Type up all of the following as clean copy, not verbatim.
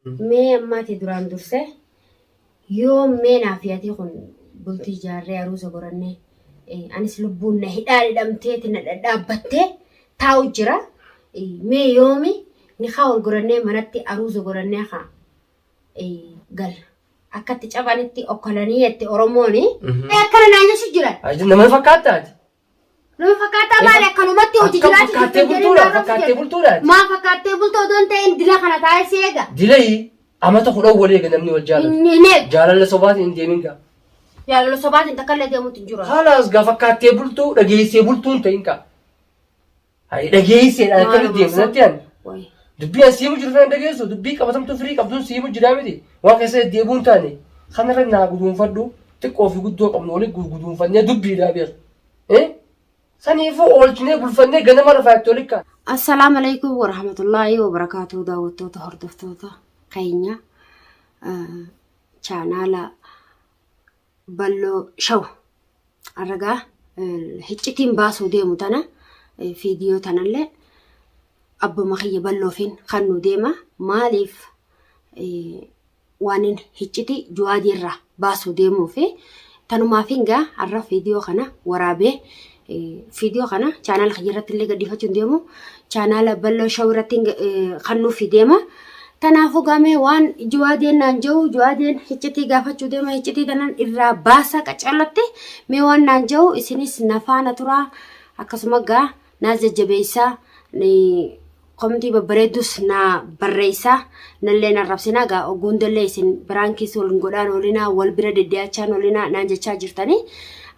مي أماتي دران درسه يوم مين عافيتي خن بلتي جاري عروسة قرني أنا سلبون نهيد دمتي ندابته تاوجرا مي يومي نخاول قرني منتي عروسة قرني خا قال أكتر جبانتي أكلانيتي أرموني أكلنا نانيا سجلان أجل ما فكرت نو فكرت بالك كانوا متي وتجلات فكرت بلتورة ما فكرت بلتو دون تين دلا خنا تاي سيجا دلي أما تقول أول يجي نمني والجالة نيك جالة لصبات إندي منك يا لو صباح انت كله دي متنجرا خلاص فكرت بلتو رجيسي بلتو أنت إنك هاي رجيسي أنا كل دي منتين دبي أسيمو جرفان رجيسو دبي كابتن تفريق أبدون سيمو جرامدي واقع ديبون تاني خنا رنا قدوم فردو تكو في قدوم قبل قدوم فني دبي دابير إيه سنيفو أولجني بالفني جنا مرة فاكتوريكا السلام عليكم ورحمة الله وبركاته داوتو تهردفتو خينيا channel ballo show arraga hiccitin baasu deemu tana video tanalle abba makhiya ballo fin khanu deema maalif waanin hicciti juwaadirra baasu deemu fi tanuma finga arra video kana warabe video kana channel khijiratillee gadifachun deemu channel ballo show rating khanu fi deema تنافو قامي وان جوادين نانجو جوادين هيجتي قافتشو ديما هيجتي دانان إرا باسا كچالتي ميوان نانجو إسينيس نفانا ترى أكسمقا نازل جبيسا ني قمتي ببريدوس نا بريسا نلينا رابسينا قا وقوندلي إسين برانكيس والنقودان ولينا والبرد دياتشان ولينا نانجا چاجرتاني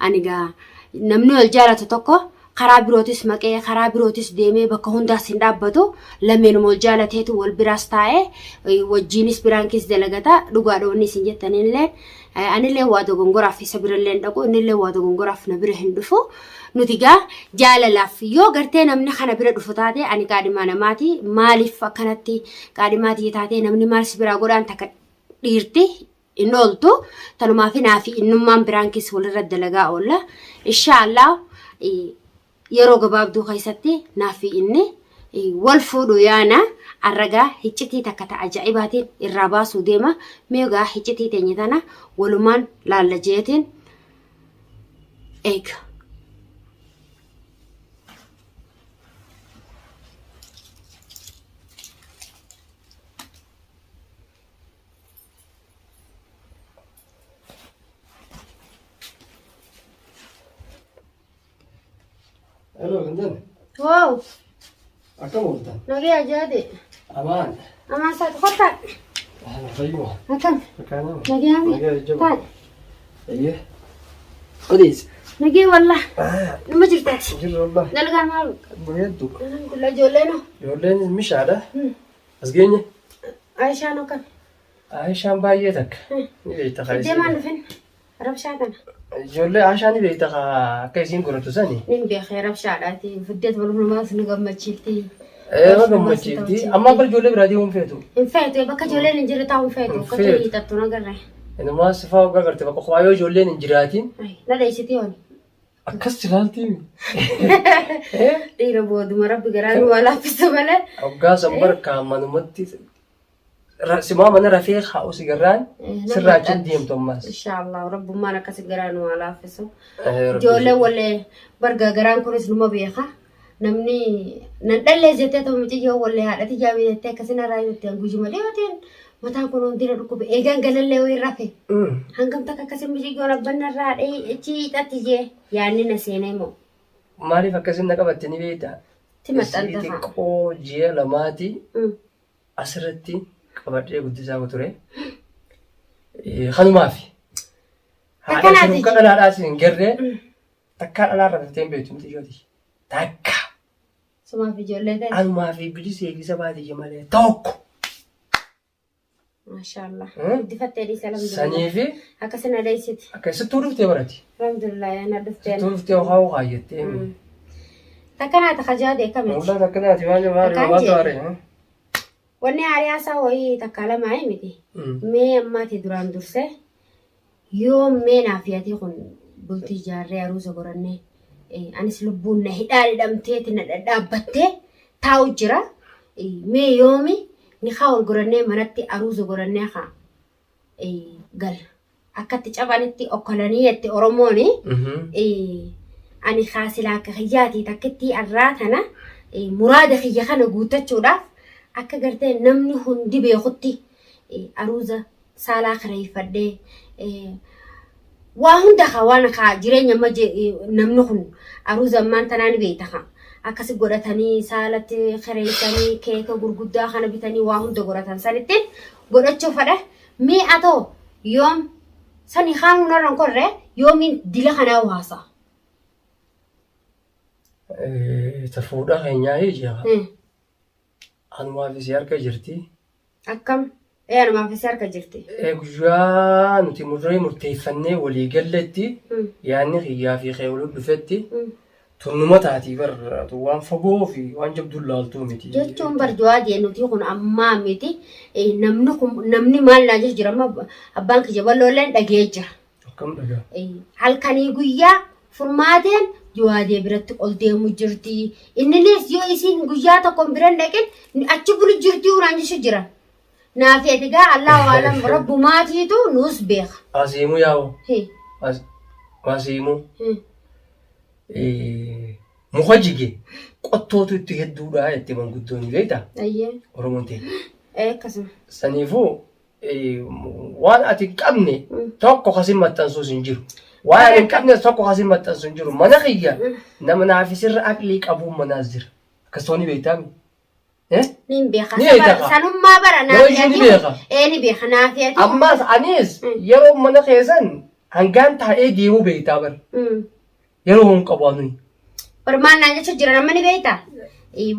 أني قا نمنو الجالة تتوكو خرابروتس مكية خرابروتس ديمي بكهوندا سندابتو لمن مولجالة هتو والبراستاء والجينيس برانكيس دلغتا لغادوني سنجتانين لين أنا اللي وادو غنغورا في سبير اللين دقو أنا اللي وادو غنغورا في نبير هندفو نتيجة جالة لافيو غرتين من خنا بير دفتاتي أنا قاعد ما نماتي مالي فكنتي قاعد ما تيجي نمني مال سبير غوران تك ديرتي إنولتو تنو ما في نافي إنو ما برانكيس ولا رد دلغا ولا إن شاء الله yeroo gabaabduu keessatti naafi inni wal fuudhu yaana arragaa hiccitii takka ta'a ajaa'ibaatiin irraa baasuu deema meegaa hiccitii teenya tana walumaan laalla jeetiin eega. Hello, Gandan. Wow. Akka mul'atan. Nagee ajaa'ibee. Amaan. Amaan saatu kottaa. Fayyuma. Akkam. Fakkaanama. Nagee ami. Nagee jajjaba. Taa'e. Ayyee. Odees. Nagee wallah. Nama jirtaati. Jirra wallah. Dalgaan maalu. Bareeddu. Alhamdulillah ijoolleen hoo. Ijoolleen mishaadha. As geenye. Aishaan hoo kan. Aishaan baay'ee takka. Ni beekta kaayisa. Deemaan dhufin. Rabshaa kana. Ijoollee Aishaan ni beekta akka isiin godhatu sani. Nin beekee rabshaadhaati. Fiddeet walummaas nu gammachiifti. Ma gammachiifti. Amma bara ijoollee biraatii hin feetu. Hin feetu bakka ijoolleen hin jirre taa'u hin feetu. Akka ture hiixattu nagarra. Inuma sifaa waggaa garte bakka qofaayoo ijoolleen hin jiraatiin. Na dheessitii hooni. Akkas ilaaltii. Dhiira booduma rabbi garaa nu waa laaffisa malee. Waggaa san barkaa manumatti simaa mana rafee haa'u sigarraan sirraa achiin deemtu ammaas. Inshaallah rabbummaan akkas garaa nu waa laaffisu. Ijoolleen wallee bargaa garaan kunis numa beeka. Namni nan dhallee jettee ta'u mucayyoo wallee haadhati jaamii jettee akkasina irraa jettee gujuma deemateen mataan kun hundina dhukkube eegaan galallee wayii rafe. Hangam takka akkasii mucayyoon abbanna irraa ciixatti jee yaadni na seenee moo. Maaliif akkasin na qabatte ni beektaa? Timaxxanta fa'a. Xiqqoo ji'a lamaati asirratti qabadhee guddisaa ture. Kanumaafi. Haadha sun kan dhalaadhaas hin garree takkaa dhalaarra fiftee hin beektu miti ijooti. Takka. Sumaaf ijoollee ta'e. Anumaafi bilisa eegisa baatiyya malee tokko. Maashaallah. Guddifattee dhiisa lamduu. Saniifi. Akkasina dheessiti. Akkasittuu dhuftee barati. Alhamdulillah yaana dhuftee. Sittuu dhuftee haa'u kaayyattee. Takkanaata kajaadee kamiti. Walaa takkanaati waan maali taare. Wanni hariyaasa wayii takka lamaa miti. Mee ammaati duraan durse yoo mee naafiyati kun bultii jaarree aruusa gorannee anis lubbuun na hidhaa hidhamteeti na dhadhaabbattee taa'u jira. Mee yoomi نخاول قرنة منتي أروز قرنة خا قال أكتر جبانتي أكلانية أورموني أنا خاسلا كخياتي تكتي الراتنا مراد خيا خنا قوتة شولا أكا قرتي نمني هندي بيخطي أروزا سالا خري فدي وهند خوانا خا جرين يما نمني هن أروزا مان تناني بيتها أكا سيقولتاني سالة خريتاني كيكا غرغدا خنا بيتاني وهند غورتان سالتين غورت شوفره مي أتو يوم ساني خانو نران كورة يومين ديلا خنا وهاسا تفودا خينيا هيجا أنا ما في سيارة كجرتي أكم أنا ما في سيارة كجرتي إجوا نتي مرة مرتيفنة ولي قلتي يعني هي في خيول بفتي تنمو تاتي بر توان فوقو في وان جبدو لالتو متي جتون برجوادي إنه تيكون أمامتي نمني مال ناجش جرام أبانك جبل لولن دقيجة كم دقا هل كان يقوليا فرمادين جوادي برت قلتي مجرتي إننيس يو إسين قجيا تقوم برن لكن أتشبر جرتي ورانجش جرا نافيتي قا الله أعلم رب ما تيتو نوس بيخ أسيمو ياو هي أسيمو مخجيجي قطوتو تهدو لا يتمن قدوني بيتا أيه ورمونتي كسم سنيفو وان أتكمني توقع خسيم متنسو سنجيرو وان كمني توقع خسيم متنسو سنجيرو مناخيا نمنا في سر أكليك أبو منازر كستوني بيتامي نين بيخا بيخا سنم ما برا نافيتي بيخا ني بيخا نافيتي أما أنيس يرو مناخيزن هنگان تا ديو بيتابر يرو هم قبانوي برمان نانجا شجرة نمني بيتا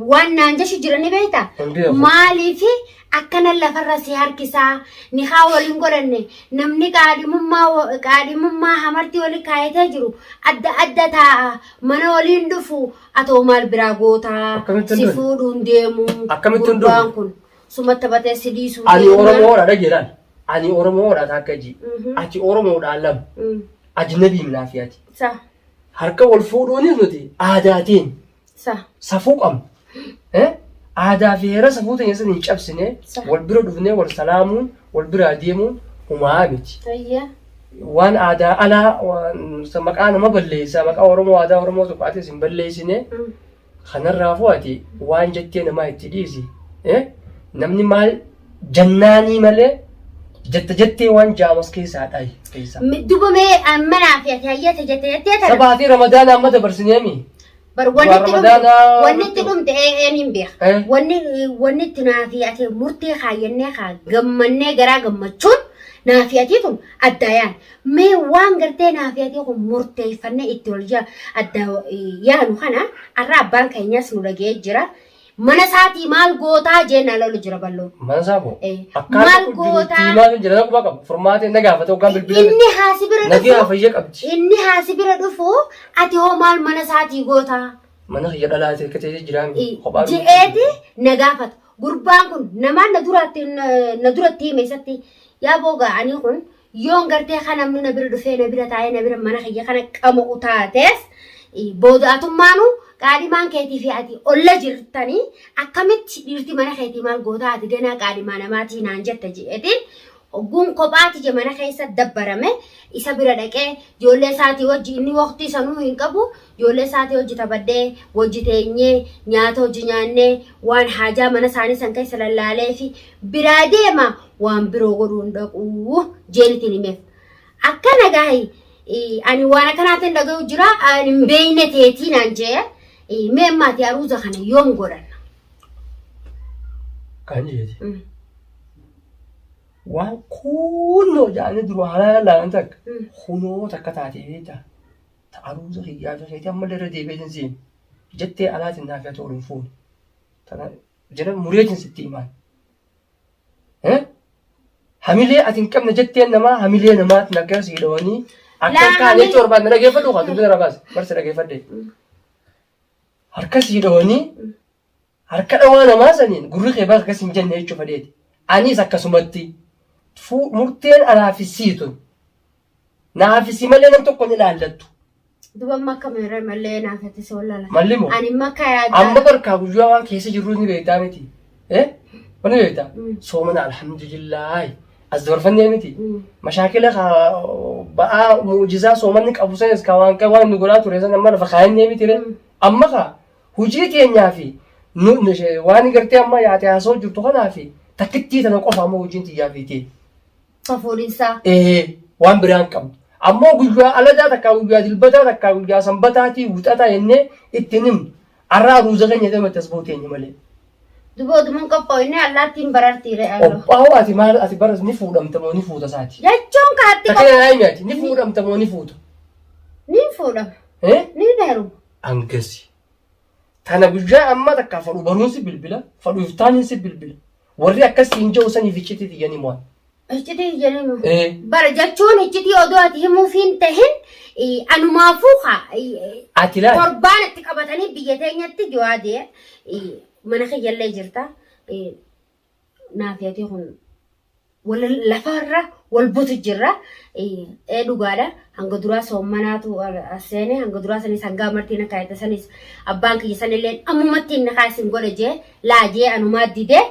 وان نانجا شجرة نبيتا مالي في أكنا لفرا سيار كيسا نخاول نقولني نمني قادي مما همرتي ولي كايتا جرو أدى تا منا ولي ندفو أتو مال براغوتا سيفودون ديمو قربانكن سمت باتي سديسو أني أورمورا رجلان أني أورمورا تاكجي أتي أورمورا علم أجنبي منافياتي صح harka wal fuudhuunis nuti aadaatiin safuuq am aadaa fi heera safuu ta'e san hin cabsine wal bira dhufnee wal salaamuun wal bira deemuun humaa miti waan aadaa alaa maqaa nama balleessa maqaa oromoo aadaa oromoo tokkaatis hin balleessine kanarraafuu ati waan jettee namaa itti dhiisi namni maal jannaanii malee jettee waan jaamas keessaa dhayi keessa. Duba mee manaa fi ati hayyata jettee tana. Sabaatii Ramadaana amma dabarsineemi. Bar wanni itti dhumte eenyuun beeka. Wanni itti naa fi ati murtee kaayyannee kaa gammannee garaa gammachuun naa fi ati kun addaayaan. Mee waan gartee naa fi ati kun murteeffannee itti wal adda yaanu kana arraa abbaan keenyas nu dhagee jira. Mana saati maal gootaa jennaan lolu jira ballo. Mana saabo. Maal gootaa. Maal jira nama bakka formaatee nagaafate hoggaan bilbila. Inni haasibira dhufu. Nagee fayyaa qabdi. Inni haasibira dhufu ati hoo maal mana saati gootaa. Mana xiyya dhalaatee akka ta'e jiraami. Je'eeti nagaafata. Gurbaan kun namaan na duratti himeessatti yaa booga ani kun yoon gartee kana namni na bira dhufee na bira taa'ee na bira mana xiyya kana qamu taatees boodaatummaanu. Qaadimaan keetii fi ati olla jirtanii akkamitti dhiirti mana keetii maal gootaa ati ganaa qaadimaa namaatii naan jetta jeetiin hogguun kophaati je mana keessa dabbarame isa bira dhaqee ijoollee isaatii wajji inni waqtii sanuu hin qabu ijoollee isaatii wajji taphadhee wajji teenyee nyaata wajji nyaannee waan haajaa mana isaanii san keessa lallaalee fi biraa deema waan biroo godhuun dhaquu jeenitiin himeef akkana gaayi ani waan akkanaatiin dhaga'u jira ani hin beeyne teetii naan jee. Mee maatii aruuza kana yoom godhanna? Kan jeeti. Waan kunnoo jaanii dura haala laalan takka kunoo takka taatee beektaa aruuza hiyyaa fi keetii ammallee irra deebiin siin jettee alaatiin naaf yaa ta'u hin fuune. Jala mureetiin sitti himaan. Hamilee ati hin qabne jetteen namaa hamilee namaatti naggaa sii dhawanii akka kaanii torbaan na dhageeffadhu kan dubbisa rabaas barsi dhageeffadhe. Harka sii dhawanii harka dhawaa namaa saniin gurri kee bakka akkas hin jenne jechuudha fadheeti. Anis akkasumatti murteen anaafisiitun naafisii malee nam tokko ni ilaallattu. Duba makka meera malee naafatti soolala. Malli moo? Ani makka yaada. Amma barkaa guyyaa waan keessa jirru ni beektaa miti. ولا يتا صومنا الحمد لله أزدور فني متي مشاكل بقى معجزة صومنك أبو سيس كوان نقولات ورزنا مرة فخايني متي أما خا هجيتي النافي نش واني قرتي أما يعطي عصور جبتو خنافي تكتي تنقف أما وجنتي يافيتي ففوريسا إيه وان بران كم أما وجوا على ذا تكاو وجوا دلبتا تكاو وجوا سنبتاتي وتأتا إنه التنم أرى روزقين يدم تسبوتين مالي دبو دمن قبويني الله تيم بررتي رأيو أو أتي ما أتي برز نفودم تمو نفودا ساتي يجون كاتي تكلم نايمتي نفودم تمو نفود نفودم إيه نيرو أنكسي تانا بجا أما تكافلوا برونسي بالبلا فلو يفتاني بالبلا وري أكسي إنجو سني في شتى يعني موان اشتري جنمو إيه برجعون اشتري أدوات هم فين تهن أنا ما فوقها أتلا قربان تكابتني بيجتين يتجوا عادي من خي يلا جرتا نافيتي هون ولا لفارة والبوت الجرة دوغادا هنقدروا سومناتو السنة هنقدروا سني سانغا مرتينا كايتا سني أبانك يسني لين أمومتين نخاسين قولة جي لا جي أنو ما ديده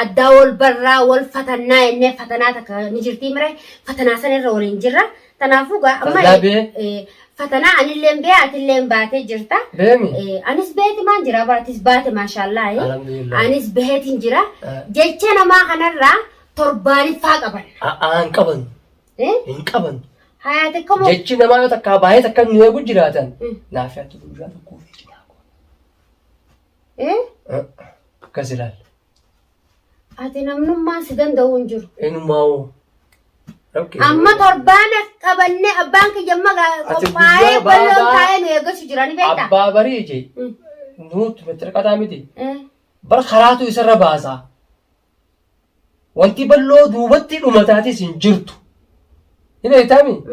الدول برا والفتنة إنه فتناتك نجرتي مري فتنة سنة رولين جرة تنافوقا أما فتنة عن اللين بيات اللين باتي جرتا أنس بيتي ما نجرا براتيس باتي ما شاء الله أنس بيتي نجرا جيتشنا ما خنرا ترباني فاق أبن أنكبن إنكبن حياتكم جيتشنا ما يتكا باهي تكا نيوغو جراتا نافع تدوجا تكوفي جناكو إيه كسلال أتينا منو ما سيدان دون جرو إنو ماو أما تربانا قبلني أبانك جمعة قبائي بلون تاين ويقول شجراني بيتا أبا بريجي نوت متركة دامتي بر خراتو يسر بازا وانتي بلو دوبتي لمتاتي سنجرتو هنا يتامي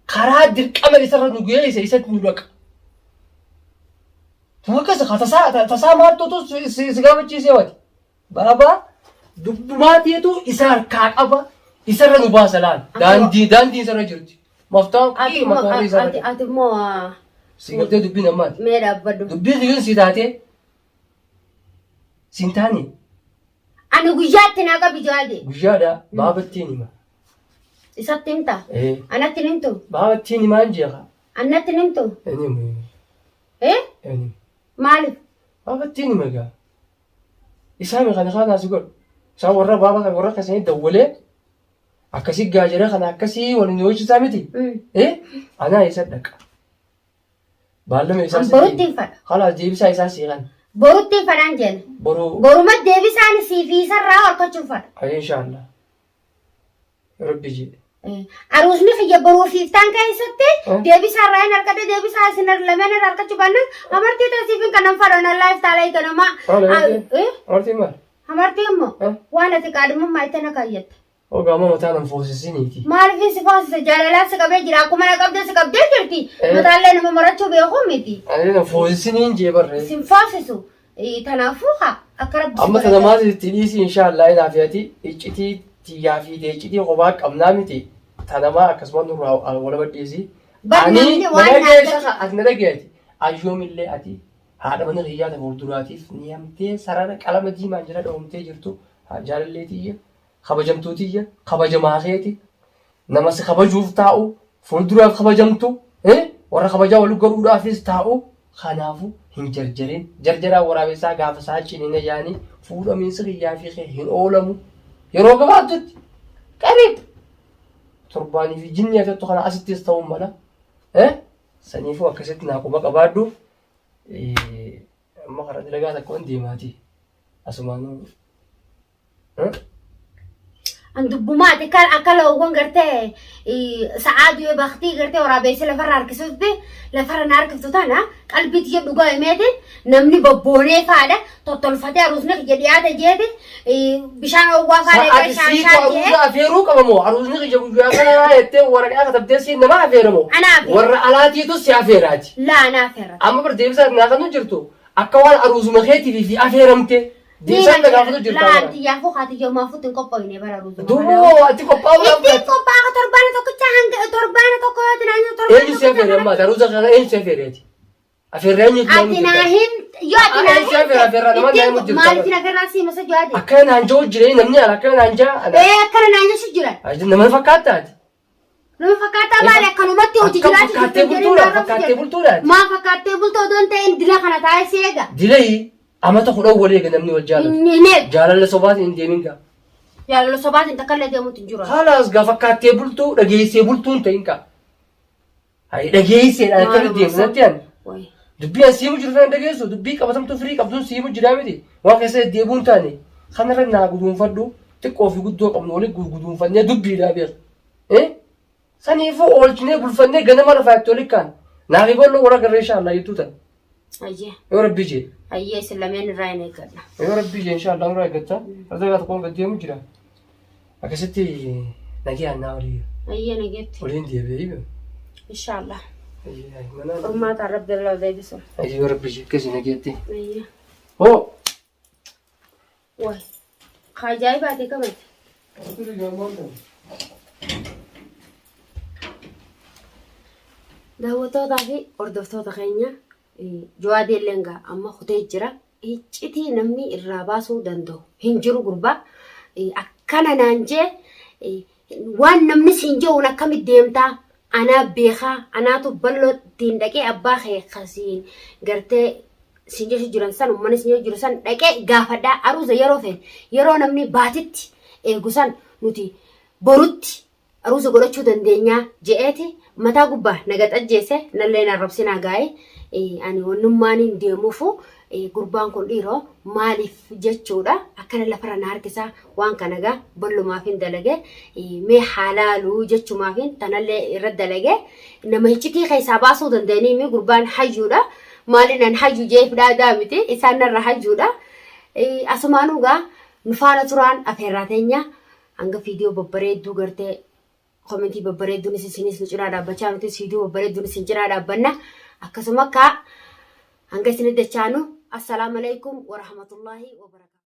خرات دير قمر يسر نقوية يسيسات نلوك وكذا تسا مارتو سيقامتشي سيواتي بابا دبماتيتو إسار كاكابا إسر نباسلان داندي إسر جرتي مفتاح كي مطوري إسر أتي مو سيقلتي دبي نمات ميرا بدو دبي سيقل سيداتي سنتاني أنا وجات ناقة بجوادي وجادا بابتيني ما إساتيمتا إيه أنا تنمتو بابتيني ما نجيها أنا تنمتو إني إيه مالك بابتيني ما جا إسامي خاني سيقول سام ورا بابا ورا كسيني دولة أكسي جاجرة خنا أكسي ولنيوش سامتي إيه أنا يصدق بالله ما يصدق بروتين فر خلاص جيب ساي ساسي غن بروتين فرانجل برو ما ديبي سان سي في سر راو كتشوف فر إن شاء الله ربي جي أروزني في برو في تان كاي ستة ديبي سر راي نركض ديبي سر سنر لمن نركض شبانا أمرتي تسيفين كنام فرنا لايف تالي كناما إيه أمرتي ما أمرتي أمه وانا تكادم ما يتنا كايت وقاموا متانا فوسسينيتي ما في سفاس جاللا سكبي جراكم أنا قبض سكبي جرتي مثلا أنا مرتشو بيخو ميتي أنا فوسسينين جبر سفاسسو تنافوها أقرب أما تنامات تليسي إن شاء الله إذا فياتي إجتي تيافي تيجتي قباك أمنامتي تناما أكسبان نور ولا بديسي أني نلاقيتي أيوم اللي أتي هذا من الرجال فولدراتي نيامتي سرنا كلام دي ما جرى دومتي جرتو جال اللي تيجي خبجمتوتي خبجماخيتي نمس خبجوف تاو فولدرات خبجمتو إيه ورا خبجا ولو قرود أفيس تاو خنافو هنجرجرين جرجرا ورا بيسا قافسا چينينا يعني فولا من سري يافي خيهن أولمو يروق بعدت قريب ترباني في جنية تتخنا أستي استوم ملا إيه سنيفو أكستنا كوبا كبادو ما خرج لقاها تكون ديماتي أسمانو عند بومات كان أكله وان قرته سعادو يبختي قرته ورا بيس لفرار كسبته لفرار نار كفتوتانا قلبي تيجي دقاء ميته نمني ببوني فاده تطل فتى روزنا كجديات جيته بشان أوقف على كشان شان أروزنا أفيرو كمامو أروزنا كجبوا جاكنا هيته ورا كذا تبدأ نما أفيرمو أنا أفير ورا علاتي تو سيافيرات لا أنا أفير أما برديبس ناقنو جرتو أكوان أروز مخيتي في أفيرمته ديسان نقافو جرتو لا أنت يا أخو خاتي يوم ما فوتن كوبايني برا روز دومو أنت كوباو لا إنتي كوباو تربانة توكتشان تربانة توكتنا تربانة إيه سيافير ما تروزا كذا إيه سيافيراتي أفيراني أتينا هن Juwaadi Ani si afeera afeera nama naa himu jirta. Maaliif na garraa si masa juwaadi? Akkana naan jiru jireenyi namni ala akkana naan jaa. Akkana naan jechu jiran. Nama fakkaataati. Nama fakkaataa maali akkanumatti hojii jiraatu. Fakkaatee bultuudha fakkaatee bultuudha. Maa fakkaatee bultoo doon ta'een dila kana taa'ee si eega. Dilayi amata kudhan walii eega namni wal jaalatu. Jaalala sobaatiin hin deemin gaa. Jaalala sobaatiin takkallee deemuutu hin jiru. Haalaas gaa fakkaatee bultuu dhageessee bultuun ta'in kaa. Dhageesseedhaan akkana deemu natti yaani. Dubbii as siimu jiru sana dhageessu dubbii qabatamtu firii qabduun siimu jiraa miti. Waan keessa deebuun taane kanarra naa guduunfadhu xiqqoo fi guddoo qabnu walii guduunfannee dubbiidhaa beeku. Saniifuu oolchinee bulfannee ganama lafaatti oli kaan. Naafi bolloo warra garree shaallaa jettuu tan. Ayyee. Yoo rabbii jee. Ayyee isin lameen irraa hin eeggadha. Yoo rabbii jee inshaallah irraa eeggatta. Ardaa tokkoon gad deemu jira. Akkasitti nagee annaa olii. Ayyee nageetti. Oliin deebi'ee himu. Inshaallah. Ayyee. Furmaata rabbi irraa deebisu. Ayyee yoo rabbii jee akkasii nageetti. Ayyee. Hoo. Waay. Ajaa'ibaati kamati. Daawwattootaa fi hordoftoota keenya Jawaadii illee amma kutee jira. Iccitii namni irraa baasuu danda'u hin jiru gurbaa. Akkana naan jee waan namni siin jehuun akkamitti deemtaa anaa beekaa anaatu bal'oo ittiin dhaqee abbaa kee kasiin gartee siin jechu jiran san uummanni siin jechu jiru san dhaqee gaafadhaa aruuza yeroo fe'e yeroo namni baatitti eegu san nuti borutti aruuza godhachuu dandeenyaa je'eeti mataa gubbaa naga xajjeesse nallee narrabsinaa gaa'ee ani wannummaan hin deemuufu gurbaan kun dhiiroo maaliif jechuudha akkana lafarra na harkisaa waan kana gaa ballumaaf hin dalage mee halaaluu jechumaaf tanallee irra dalage nama iccitii keessaa baasuu dandeenii mi gurbaan hayyuudha maalinan hayyu jeef dhaadaa miti isaan narra hayyuudha asumaanuu gaa nu faana turaan afeerraa teenya hanga viidiyoo babbareedduu gartee komentii babbareedduunis isinis nu cinaa dhaabbachaa nutis viidiyoo babbareedduunis isin cinaa dhaabbanna akkasuma akka hanga isin dachaanu assalamu alaikum warahmatullahi wabarakatuh.